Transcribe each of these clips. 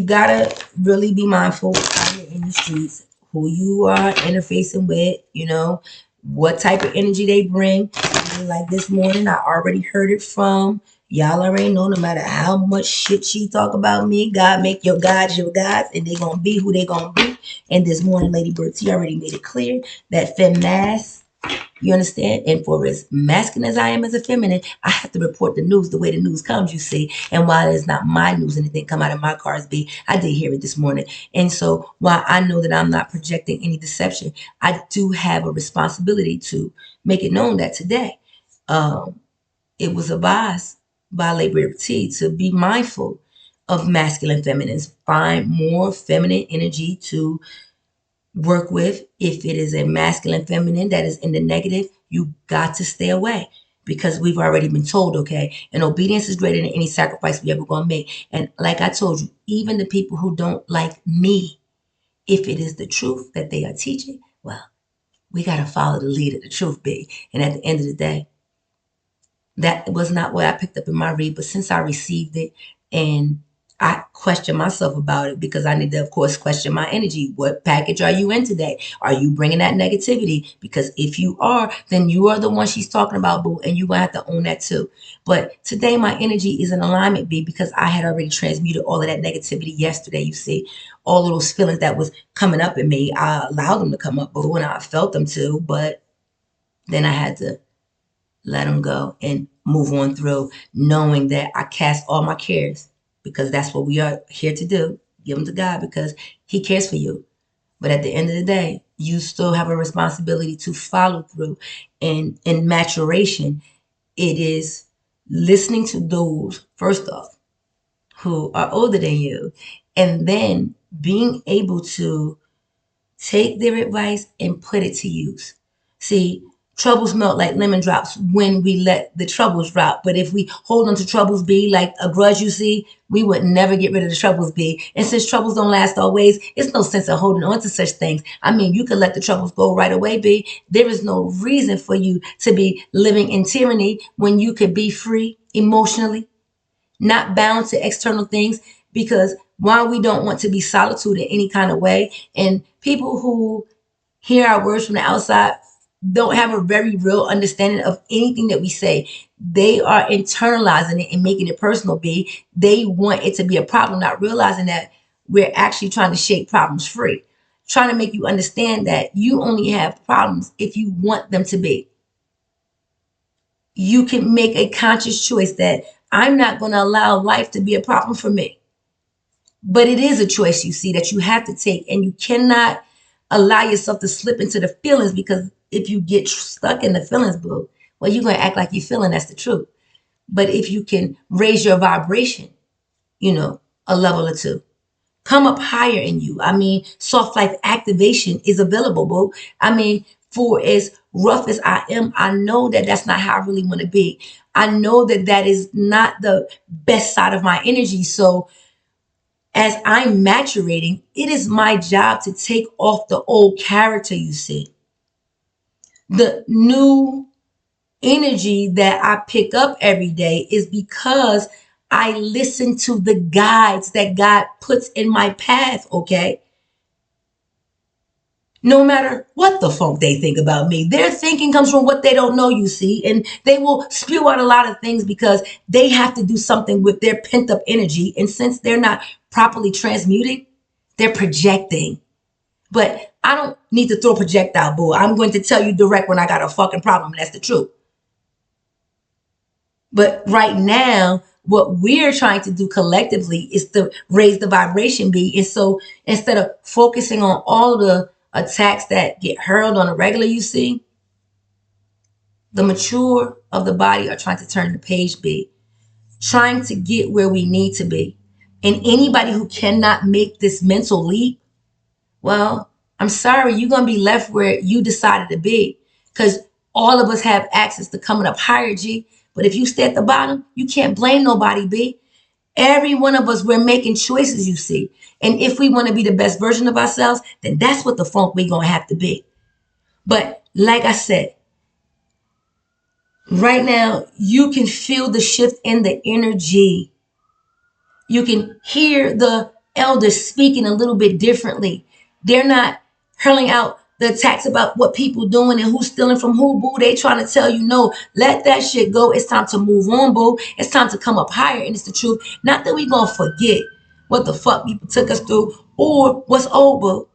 gotta really be mindful out here in the streets, who you are interfacing with, what type of energy they bring. Like this morning, I already heard it from y'all. Already know, no matter how much shit she talk about me, God make your gods, and they gonna be who they gonna be. And this morning, Lady Bird T already made it clear that feminazi. You understand? And for as masculine as I am as a feminine, I have to report the news the way the news comes, you see. And while it's not my news and it didn't come out of my cars, I did hear it this morning. And so while I know that I'm not projecting any deception, I do have a responsibility to make it known that today it was advised by Labor T to be mindful of masculine feminines. Find more feminine energy to work with. If it is a masculine feminine that is in the negative, you got to stay away because we've already been told, okay, and obedience is greater than any sacrifice we ever gonna make. And like I told you, even the people who don't like me, if it is the truth that they are teaching, well, we got to follow the lead of the truth, big. And at the end of the day, that was not what I picked up in my read, but since I received it and I question myself about it because I need to, of course, question my energy. What package are you in today? Are you bringing that negativity? Because if you are, then you are the one she's talking about, boo, and you will have to own that too. But today my energy is in alignment, B, because I had already transmuted all of that negativity yesterday, you see. All of those feelings that was coming up in me, I allowed them to come up, boo, and I felt them too, but then I had to let them go and move on through, knowing that I cast all my cares because that's what we are here to do. Give them to God because He cares for you. But at the end of the day, you still have a responsibility to follow through. And in maturation, it is listening to those, first off, who are older than you, and then being able to take their advice and put it to use. See, troubles melt like lemon drops when we let the troubles drop. But if we hold on to troubles be like a grudge, you see, we would never get rid of the troubles be. And since troubles don't last always, it's no sense of holding on to such things. I mean, you could let the troubles go right away, be. There is no reason for you to be living in tyranny when you could be free emotionally, not bound to external things, because while we don't want to be solitude in any kind of way, and people who hear our words from the outside don't have a very real understanding of anything that we say. They are internalizing it and making it personal, B. They want it to be a problem, not realizing that we're actually trying to shake problems free, trying to make you understand that you only have problems if you want them to be. You can make a conscious choice that I'm not going to allow life to be a problem for me. But it is a choice, you see, that you have to take, and you cannot allow yourself to slip into the feelings, because if you get stuck in the feelings, boo, well, you're going to act like you're feeling that's the truth. But if you can raise your vibration, a level or two, come up higher in you. I mean, soft life activation is available, boo. I mean, for as rough as I am, I know that that's not how I really want to be. I know that that is not the best side of my energy. So as I'm maturating, it is my job to take off the old character, you see. The new energy that I pick up every day is because I listen to the guides that God puts in my path, okay? No matter what the funk they think about me, their thinking comes from what they don't know, you see, and they will spew out a lot of things because they have to do something with their pent up energy. And since they're not properly transmuting, they're projecting. But I don't need to throw projectile, boo. I'm going to tell you direct when I got a fucking problem. That's the truth. But right now, what we're trying to do collectively is to raise the vibration, B. And so instead of focusing on all the attacks that get hurled on a regular, you see, the mature of the body are trying to turn the page, B, trying to get where we need to be. And anybody who cannot make this mental leap, well, I'm sorry, you're going to be left where you decided to be, because all of us have access to coming up higher, G. But if you stay at the bottom, you can't blame nobody, B. Every one of us, we're making choices, you see. And if we want to be the best version of ourselves, then that's what the funk we're going to have to be. But like I said, right now, you can feel the shift in the energy. You can hear the elders speaking a little bit differently. They're not hurling out the attacks about what people doing and who's stealing from who, boo. They trying to tell you, no, let that shit go. It's time to move on, boo. It's time to come up higher. And it's the truth. Not that we gonna forget what the fuck people took us through or what's old, boo.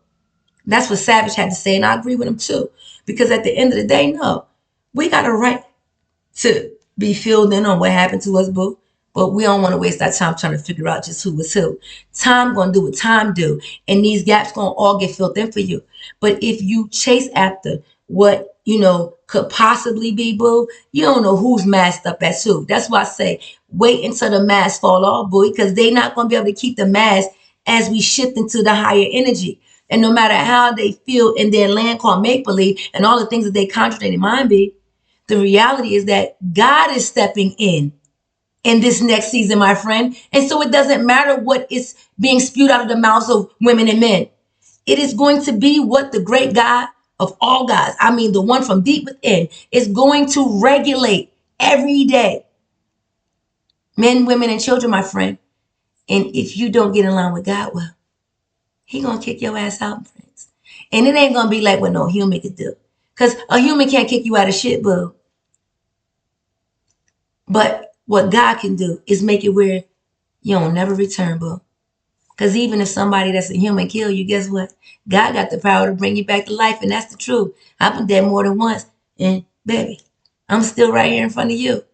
That's what Savage had to say, and I agree with him too. Because at the end of the day, no, we got a right to be filled in on what happened to us, boo. But we don't want to waste our time trying to figure out just who was who. Time gonna do what time do, and these gaps gonna all get filled in for you. But if you chase after what could possibly be, boo, you don't know who's masked up as who. That's why I say wait until the mask fall off, boo, because they not gonna be able to keep the mask as we shift into the higher energy. And no matter how they feel in their land called make believe and all the things that they conjure in their mind be, the reality is that God is stepping in this next season, my friend. And so it doesn't matter what is being spewed out of the mouths of women and men. It is going to be what the great God of all gods, I mean, the one from deep within, is going to regulate every day. Men, women, and children, my friend. And if you don't get in line with God, well, he going to kick your ass out, friends. And it ain't going to be like what no human could do. Because a human can't kick you out of shit, boo. But what God can do is make it where you don't never return, boo. Because even if somebody that's a human kill you, guess what? God got the power to bring you back to life, and that's the truth. I've been dead more than once, and baby, I'm still right here in front of you.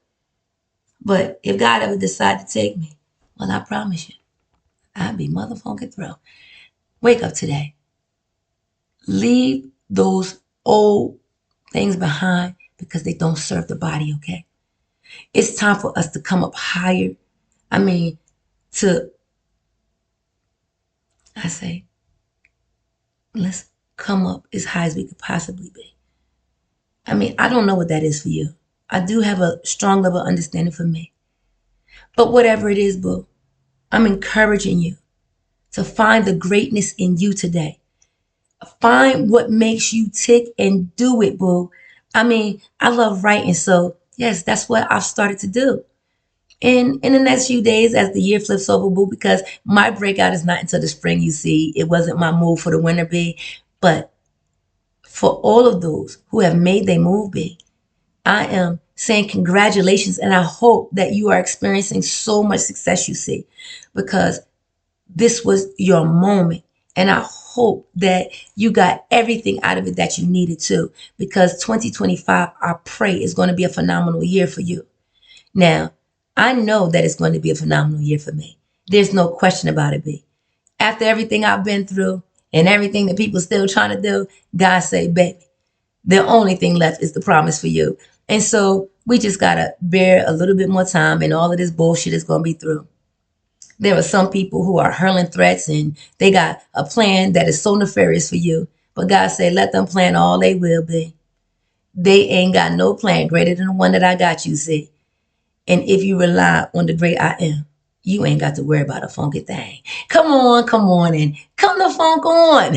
But if God ever decide to take me, well, I promise you, I'll be motherfucking thrilled. Wake up today. Leave those old things behind because they don't serve the body, okay? It's time for us to come up higher. Let's come up as high as we could possibly be. I don't know what that is for you. I do have a strong level of understanding for me. But whatever it is, boo, I'm encouraging you to find the greatness in you today. Find what makes you tick and do it, boo. I love writing, so yes, that's what I've started to do. And in the next few days, as the year flips over, boo, because my breakout is not until the spring, you see. It wasn't my move for the winter, B. But for all of those who have made their move, B, I am saying congratulations, and I hope that you are experiencing so much success, you see, because this was your moment. And I hope that you got everything out of it that you needed to, because 2025, I pray, is going to be a phenomenal year for you. Now, I know that it's going to be a phenomenal year for me. There's no question about it, B. After everything I've been through and everything that people still trying to do, God say, baby, the only thing left is the promise for you. And so we just got to bear a little bit more time, and all of this bullshit is going to be through. There are some people who are hurling threats and they got a plan that is so nefarious for you. But God say, let them plan all they will be. They ain't got no plan greater than the one that I got, you see. And if you rely on the great I am, you ain't got to worry about a funky thing. Come on, and come the funk on.